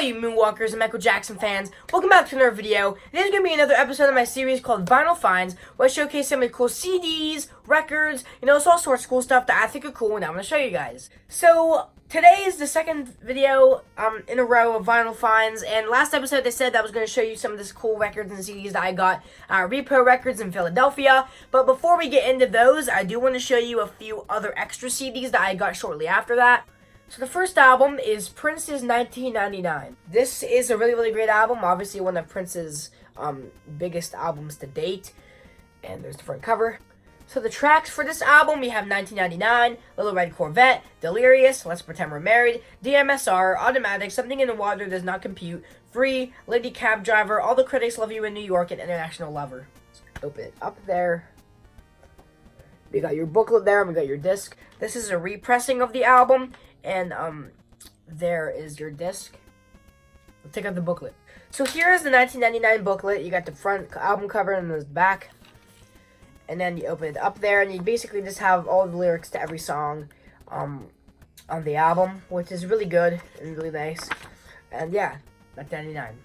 you Moonwalkers and Michael Jackson fans, welcome back to another video. This is going to be another episode of my series called Vinyl Finds, where I showcase some of the cool CDs, records, it's all sorts of cool stuff that I think are cool and I'm going to show you guys. So, today is the second video in a row of Vinyl Finds, and last episode they said that I was going to show you some of this cool records and CDs that I got at Repo Records in Philadelphia. But before we get into those, I do want to show you a few other extra CDs that I got shortly after that. So the first album is Prince's 1999. This is a really, really great album. Obviously one of Prince's biggest albums to date. And there's the front cover. So the tracks for this album, we have 1999, Little Red Corvette, Delirious, Let's Pretend We're Married, DMSR, Automatic, Something in the Water Does Not Compute, Free, Lady Cab Driver, All the Critics Love You in New York, and International Lover. Let's open it up there. We got your booklet there, and we got your disc. This is a repressing of the album. And there is your disc. Let's take out the booklet. So here is the 1999 booklet. You got the front album cover and the back. And then you open it up there, and you basically just have all the lyrics to every song on the album, which is really good and really nice. And yeah, that's 99.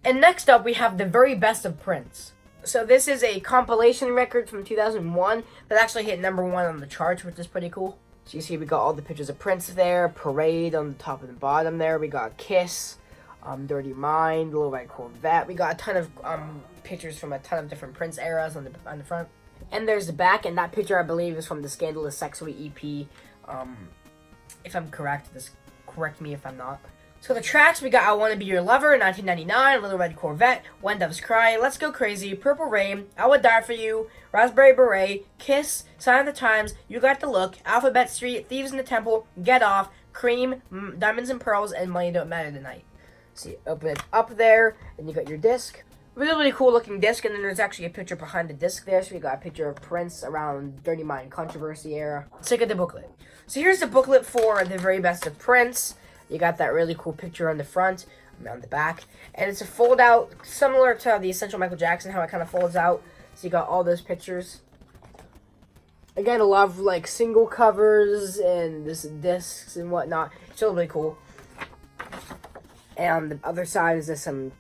And next up, we have The Very Best of Prince. So this is a compilation record from 2001 that actually hit #1 on the charts, which is pretty cool. So you see we got all the pictures of Prince there, Parade on the top and the bottom there. We got Kiss, Dirty Mind, Little Red Corvette. We got a ton of pictures from a ton of different Prince eras on the front. And there's the back, and that picture I believe is from the Scandalous Sexually EP. If I'm correct, just correct me if I'm not. So the tracks, we got I Wanna Be Your Lover, 1999, Little Red Corvette, When Doves Cry, Let's Go Crazy, Purple Rain, I Would Die For You, Raspberry Beret, Kiss, Sign of the Times, You Got the Look, Alphabet Street, Thieves in the Temple, Get Off, Cream, Diamonds and Pearls, and Money Don't Matter Tonight. So you open it up there, and you got your disc. Really, really cool looking disc, and then there's actually a picture behind the disc there, so you got a picture of Prince around Dirty Mind controversy era. Let's look at the booklet. So here's the booklet for The Very Best of Prince. You got that really cool picture on the front and on the back. And it's a fold out, similar to the Essential Michael Jackson, how it kind of folds out. So you got all those pictures. Again, a lot of like single covers and this discs and whatnot. It's really, really cool. And on the other side is just some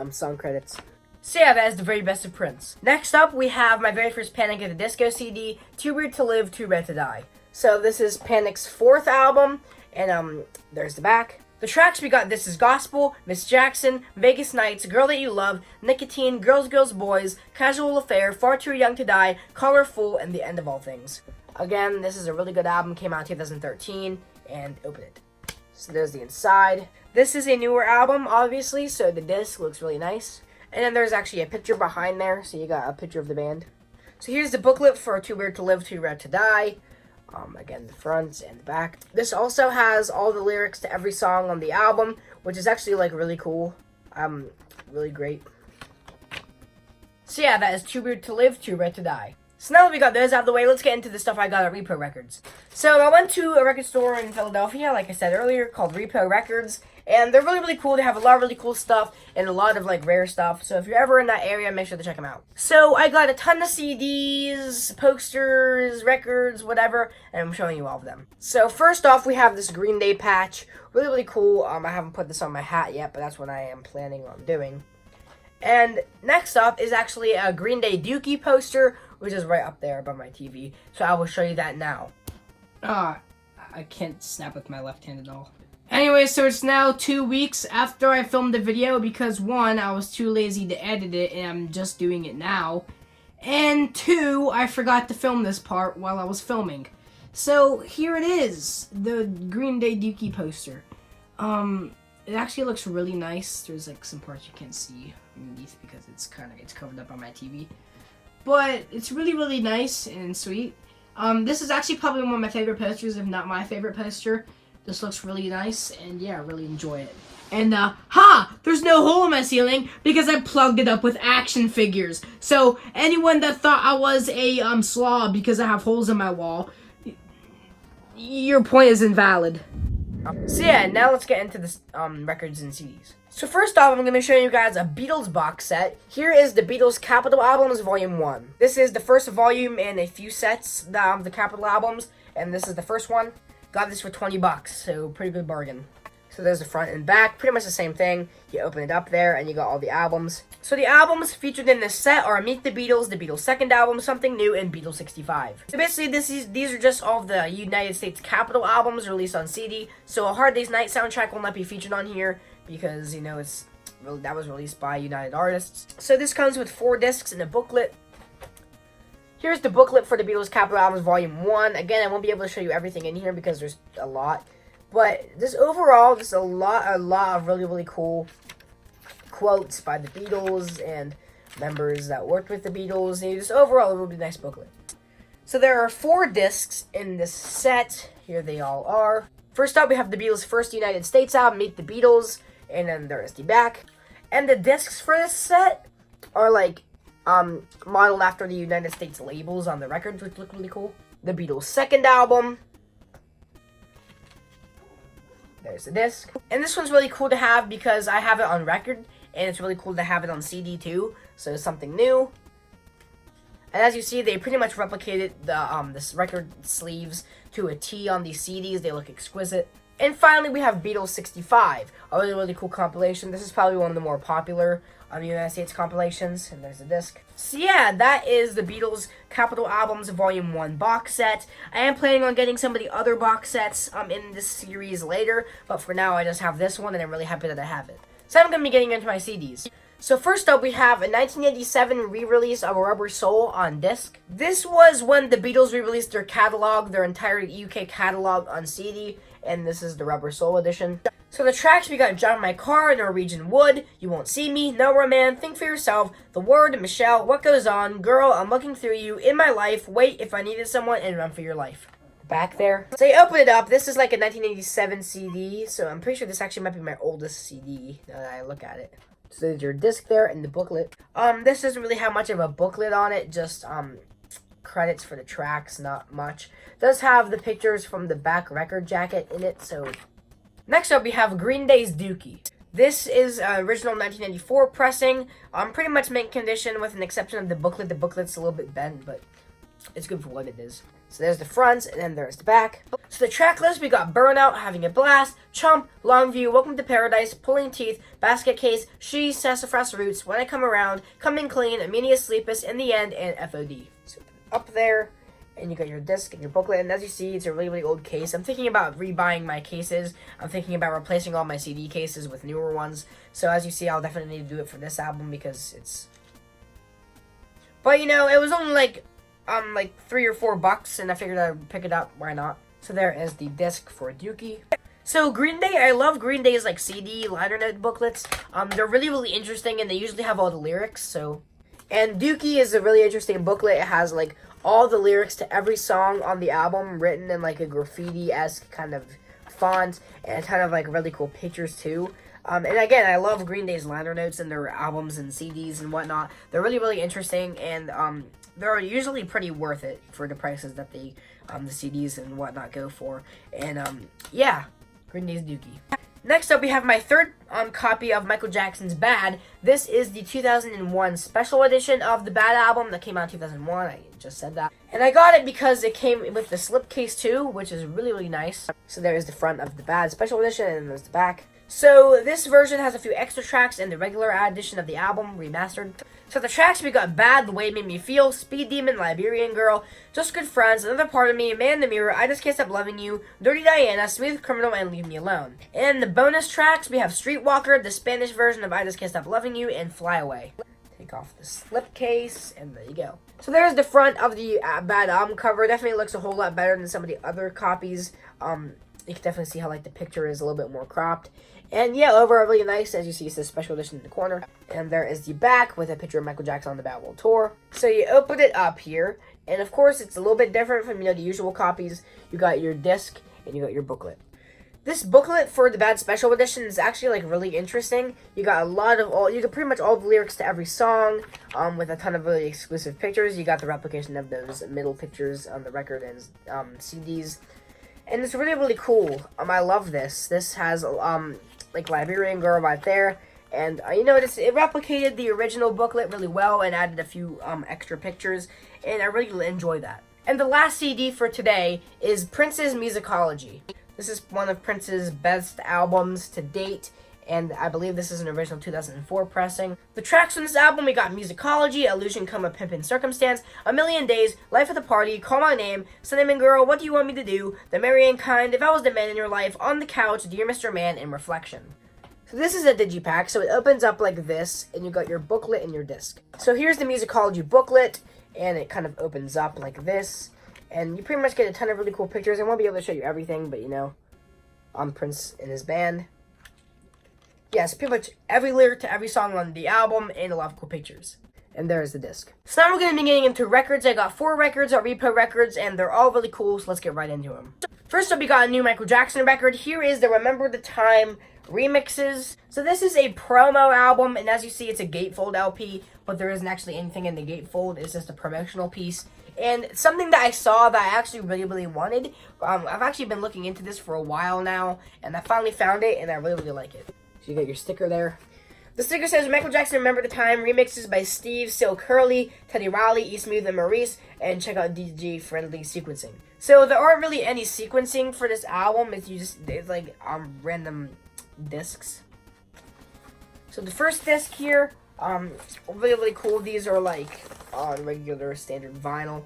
song credits. So yeah, that is The Very Best of Prince. Next up, we have my very first Panic at the Disco CD, Too Weird to Live, Too Red to Die. So this is Panic's 4th album. And there's the back. The tracks we got: This Is Gospel, Miss Jackson, Vegas Nights, Girl That You Love, Nicotine, Girls, Girls, Boys, Casual Affair, Far Too Young to Die, Colorful, and The End of All Things. Again, this is a really good album, came out in 2013, and open it. So there's the inside. This is a newer album, obviously, so the disc looks really nice. And then there's actually a picture behind there, so you got a picture of the band. So here's the booklet for Too Weird to Live, Too Red to Die. Again, the front and the back. This also has all the lyrics to every song on the album, which is actually like really cool. Really great. So yeah, that is Too Weird to Live, Too Red to Die. So now that we got those out of the way, let's get into the stuff I got at Repo Records. So I went to a record store in Philadelphia, like I said earlier, called Repo Records. And they're really, really cool. They have a lot of really cool stuff and a lot of like rare stuff. So if you're ever in that area, make sure to check them out. So I got a ton of CDs, posters, records, whatever, and I'm showing you all of them. So first off, we have this Green Day patch. Really, really cool. I haven't put this on my hat yet, but that's what I am planning on doing. And next up is actually a Green Day Dookie poster, which is right up there above my TV. So I will show you that now. I can't snap with my left hand at all. Anyway, so it's now 2 weeks after I filmed the video because 1, I was too lazy to edit it and I'm just doing it now. And 2, I forgot to film this part while I was filming. So here it is, the Green Day Dookie poster. It actually looks really nice. There's like some parts you can't see underneath because it's covered up on my TV. But it's really, really nice and sweet. This is actually probably one of my favorite posters, if not my favorite poster. This looks really nice, and yeah, I really enjoy it. And, there's no hole in my ceiling because I plugged it up with action figures. So, anyone that thought I was a, slob because I have holes in my wall, your point is invalid. So yeah, now let's get into the records and CDs. So first off, I'm going to show you guys a Beatles box set. Here is the Beatles Capitol Albums Volume 1. This is the first volume in a few sets of the Capitol Albums, and this is the first one. Got this for $20, so pretty good bargain. So there's the front and back, pretty much the same thing. You open it up there, and you got all the albums. So the albums featured in this set are Meet the Beatles' second album, Something New, and Beatles 65. So basically, these are just all of the United States Capitol albums released on CD. So A Hard Day's Night soundtrack will not be featured on here because, you know, that was released by United Artists. So this comes with 4 discs and a booklet. Here's the booklet for the Beatles Capitol Albums Volume 1. Again, I won't be able to show you everything in here because there's a lot. But this overall, there's a lot of really, really cool quotes by the Beatles and members that worked with the Beatles. And just overall, a really nice booklet. So there are 4 discs in this set. Here they all are. First up, we have the Beatles' first United States album, Meet the Beatles. And then there is the back. And the discs for this set are like modeled after the United States labels on the records, which look really cool. The Beatles' second album. There's the disc. And this one's really cool to have because I have it on record, and it's really cool to have it on CD too, so it's something new. And as you see, they pretty much replicated this record sleeves to a T on these CDs. They look exquisite. And finally, we have Beatles 65, a really, really cool compilation. This is probably one of the more popular United States compilations. And there's the disc. So yeah, that is the Beatles Capitol Albums Volume 1 box set. I am planning on getting some of the other box sets in this series later, but for now, I just have this one, and I'm really happy that I have it. So I'm going to be getting into my CDs. So first up, we have a 1987 re-release of Rubber Soul on disc. This was when the Beatles re-released their catalog, their entire UK catalog on CD, and this is the Rubber Soul edition. So the tracks, we got John My Car, Norwegian Wood, You Won't See Me, No Man, Think For Yourself, The Word, Michelle, What Goes On, Girl, I'm Looking Through You, In My Life, Wait, If I Needed Someone, and Run For Your Life. Back there. So you open it up, this is like a 1987 CD, so I'm pretty sure this actually might be my oldest CD, now that I look at it. So there's your disc there and the booklet. This doesn't really have much of a booklet on it, just credits for the tracks, not much. It does have the pictures from the back record jacket in it, so. Next up, we have Green Day's Dookie. This is original 1994 pressing, pretty much mint condition with an exception of the booklet. The booklet's a little bit bent, but it's good for what it is. So there's the front, and then there's the back. So the track list, we got Burnout, Having a Blast, Chump, Longview, Welcome to Paradise, Pulling Teeth, Basket Case, She, Sassafras Roots, When I Come Around, Coming Clean, Amelia Sleepus, In the End, and FOD. So up there, and you got your disc and your booklet, and as you see, it's a really, really old case. I'm thinking about rebuying my cases. I'm thinking about replacing all my CD cases with newer ones. So as you see, I'll definitely need to do it for this album because it's... But, you know, it was only like $3 or $4, and I figured I'd pick it up. Why not? So there is the disc for Dookie. So Green Day, I love Green Day's like CD liner note booklets. They're really, really interesting, and they usually have all the lyrics. So, and Dookie is a really interesting booklet. It has like all the lyrics to every song on the album written in like a graffiti-esque kind of font, and kind of like really cool pictures too. And again, I love Green Day's liner notes and their albums and CDs and whatnot. They're really, really interesting, and they're usually pretty worth it for the prices that the CDs and whatnot go for. And yeah, Green Day's Dookie. Next up, we have my third copy of Michael Jackson's Bad. This is the 2001 special edition of the Bad album that came out in 2001. I just said that. And I got it because it came with the slipcase too, which is really, really nice. So there is the front of the Bad special edition, and there's the back. So this version has a few extra tracks in the regular edition of the album, remastered. So the tracks, we got Bad, The Way It Made Me Feel, Speed Demon, Liberian Girl, Just Good Friends, Another Part of Me, Man in the Mirror, I Just Can't Stop Loving You, Dirty Diana, Smooth Criminal, and Leave Me Alone. In the bonus tracks, we have Streetwalker, the Spanish version of I Just Can't Stop Loving You, and Fly Away. Take off the slipcase, and there you go. So there's the front of the Bad album cover. Definitely looks a whole lot better than some of the other copies. You can definitely see how like the picture is a little bit more cropped. And yeah, overall really nice. As you see, it says special edition in the corner. And there is the back with a picture of Michael Jackson on the Bad World Tour. So you open it up here, and of course it's a little bit different from the usual copies. You got your disc and you got your booklet. This booklet for the Bad Special Edition is actually like really interesting. You got a lot of you got pretty much all the lyrics to every song, with a ton of really exclusive pictures. You got the replication of those middle pictures on the record and CDs. And it's really, really cool. I love this. This has like Liberian Girl right there, and you know, it replicated the original booklet really well and added a few extra pictures, and I really enjoy that. And the last CD for today is Prince's Musicology. This is one of Prince's best albums to date, and I believe this is an original 2004 pressing. The tracks on this album, we got Musicology, Illusion, Coma, Pimpin' Circumstance, A Million Days, Life of the Party, Call My Name, Cinnamon Girl, What Do You Want Me to Do, The Marrying Kind, If I Was the Man in Your Life, On the Couch, Dear Mr. Man, and Reflection. So this is a digipack, so it opens up like this, and you got your booklet and your disc. So here's the Musicology booklet, and it kind of opens up like this, and you pretty much get a ton of really cool pictures. I won't be able to show you everything, but you know, on Prince and his band. Yes, pretty much every lyric to every song on the album, and a lot of cool pictures. And there's the disc. So now we're going to be getting into records. I got 4 records at Repo Records, and they're all really cool, so let's get right into them. First up, we got a new Michael Jackson record. Here is the Remember the Time remixes. So this is a promo album, and as you see, it's a gatefold LP, but there isn't actually anything in the gatefold. It's just a promotional piece. And something that I saw that I actually really wanted, I've actually been looking into this for a while now, and I finally found it, and I really like it. So you got your sticker there. The sticker says, Michael Jackson Remember the Time, remixes by Steve, Still Curly, Teddy Riley, E Smooth, and Maurice, and check out DJ-friendly sequencing. So there aren't really any sequencing for this album, it's like random discs. So the first disc here, really cool. These are like on regular standard vinyl.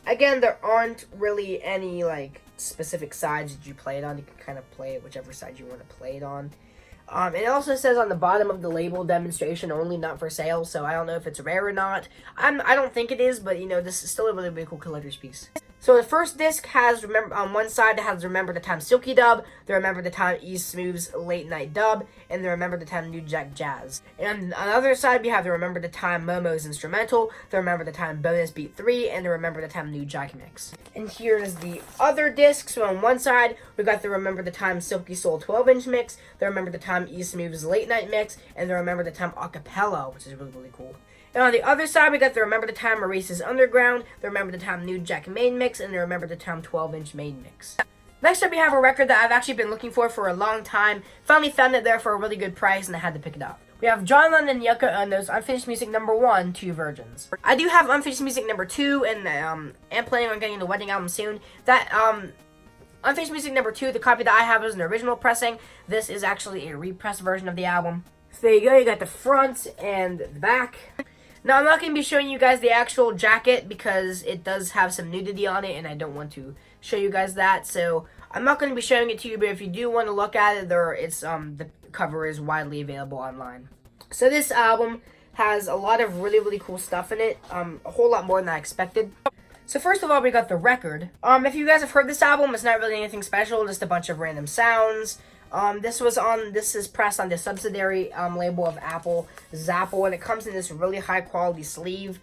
Again, there aren't really any like specific sides that you play it on. You can kind of play it whichever side you want to play it on. And it also says on the bottom of the label, demonstration only, not for sale, so I don't know if it's rare or not. I don't think it is, but you know, this is still a really cool collector's piece. So the first disc has, on one side, it has Remember the Time Silky Dub, the Remember the Time E Smooth's Late Night Dub, and the Remember the Time New Jack Jazz. And on the other side, we have the Remember the Time Momo's Instrumental, the Remember the Time Bonus Beat 3, and the Remember the Time New Jack Mix. And here's the other disc. So on one side, we got the Remember the Time Silky Soul 12-inch mix, the Remember the Time E Smooth's Late Night Mix, and the Remember the Time Acapella, which is really cool. And on the other side, we got the Remember the Time Maurice's Underground, the Remember the Time New Jack Main Mix, and the Remember the Time 12-inch Main Mix. Next up, we have a record that I've actually been looking for a long time. Finally found it there for a really good price, and I had to pick it up. We have John Lennon and Yoko Ono's Unfinished Music No. 1, Two Virgins. I do have Unfinished Music No. 2, and am planning on getting the wedding album soon. That, Unfinished Music No. 2, the copy that I have is an original pressing. This is actually a repressed version of the album. So there you go, you got the front and the back. Now, I'm not going to be showing you guys the actual jacket because it does have some nudity on it, and I don't want to show you guys that. So, I'm not going to be showing it to you, but if you do want to look at it, the cover is widely available online. So, this album has a lot of really cool stuff in it, a whole lot more than I expected. So, first of all, we got the record. If you guys have heard this album, it's not really anything special, just a bunch of random sounds. This is pressed on the subsidiary label of Apple, Zapple, and it comes in this really high quality sleeve.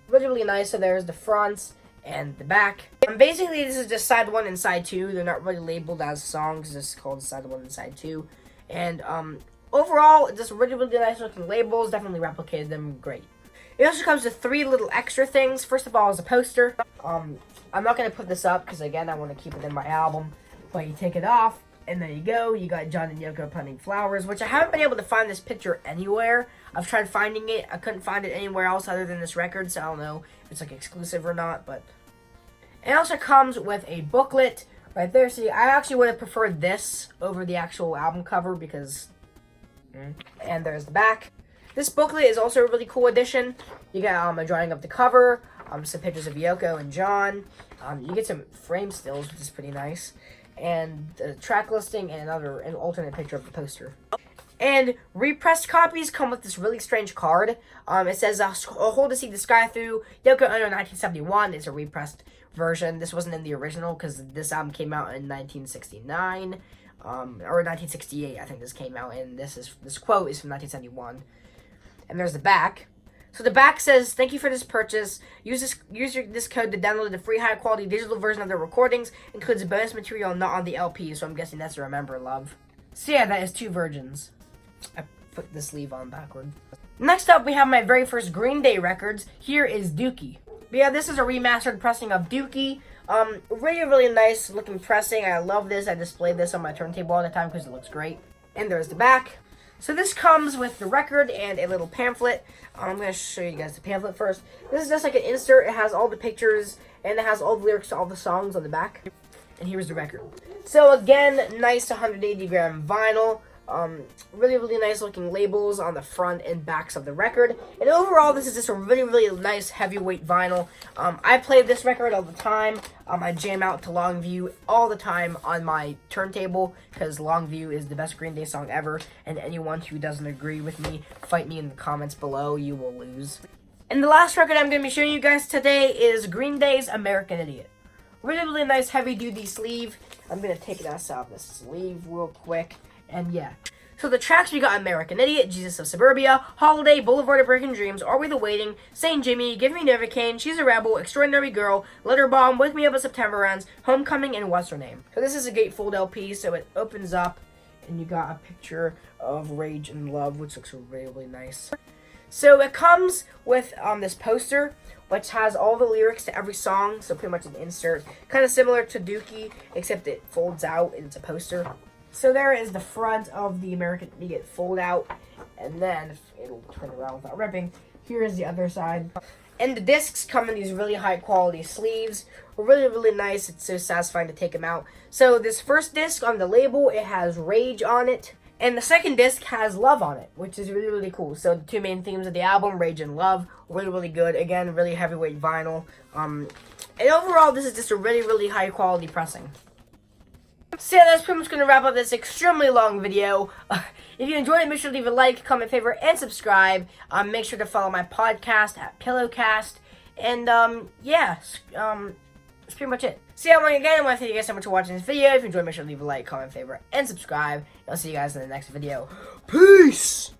Really nice. So there's the front and the back. Basically, this is just side 1 and side 2. They're not really labeled as songs. This is called side 1 and side 2. And overall, just really nice looking labels. Definitely replicated them great. It also comes with 3 little extra things. First of all, is a poster. I'm not going to put this up because, again, I want to keep it in my album. But you take it off. And there you go, you got John and Yoko planting flowers, which I haven't been able to find this picture anywhere. I've tried finding it, I couldn't find it anywhere else other than this record, so I don't know if it's like exclusive or not, but... It also comes with a booklet right there. See, I actually would have preferred this over the actual album cover because... And there's the back. This booklet is also a really cool addition. You get a drawing of the cover, some pictures of Yoko and John. You get some frame stills, which is pretty nice. And the track listing and an alternate picture of the poster. And repressed copies come with this really strange card. It says, "A Hole to See the Sky Through, Yoko Ono 1971. It's a repressed version. This wasn't in the original because this album came out in 1969. Or 1968, I think this came out. And this quote is from 1971. And there's the back. So the back says, "Thank you for this purchase. Use this code to download the free high-quality digital version of the recordings. Includes bonus material not on the LP." So I'm guessing that's a Remember Love. So yeah, that is Two Virgins. I put the sleeve on backward. Next up, we have my very first Green Day records. Here is Dookie. But yeah, this is a remastered pressing of Dookie. Really nice looking pressing. I love this. I display this on my turntable all the time because it looks great. And there's the back. So this comes with the record and a little pamphlet. I'm going to show you guys the pamphlet first. This is just like an insert. It has all the pictures and it has all the lyrics to all the songs on the back. And here's the record. So again, nice 180 gram vinyl. Really, really nice looking labels on the front and backs of the record. And overall, this is just a really, really nice heavyweight vinyl. I play this record all the time. I jam out to Longview all the time on my turntable because Longview is the best Green Day song ever. And anyone who doesn't agree with me, fight me in the comments below. You will lose. And the last record I'm going to be showing you guys today is Green Day's American Idiot. Really, really nice heavy-duty sleeve. I'm going to take this out of the sleeve real quick. And yeah. So the tracks we got: American Idiot, Jesus of Suburbia, Holiday, Boulevard of Broken Dreams, Are We the Waiting, Saint Jimmy, Give Me Novocaine, She's a Rebel, Extraordinary Girl, Let Her Bomb, Wake Me Up as September Ends, Homecoming, and What's Her Name. So this is a gatefold LP, so it opens up, and you got a picture of Rage and Love, which looks really, really nice. So it comes with this poster, which has all the lyrics to every song, so pretty much an insert. Kind of similar to Dookie, except it folds out and it's a poster. So there is the front of the American Idiot fold out, and then if it'll turn around without ripping, here is the other side. And the discs come in these really high quality sleeves. Really, really nice. It's so satisfying to take them out. So this first disc on the label, it has Rage on it. And the second disc has Love on it, which is really, really cool. So the two main themes of the album, Rage and Love, really, really good. Again, really heavyweight vinyl. And overall, this is just a really, really high quality pressing. So yeah, that's pretty much going to wrap up this extremely long video. If you enjoyed it, make sure to leave a like, comment, favorite, and subscribe. Make sure to follow my podcast at Pillowcast. And yeah, that's pretty much it. So yeah, I want to thank you guys so much for watching this video. If you enjoyed, make sure to leave a like, comment, favorite, and subscribe. And I'll see you guys in the next video. Peace!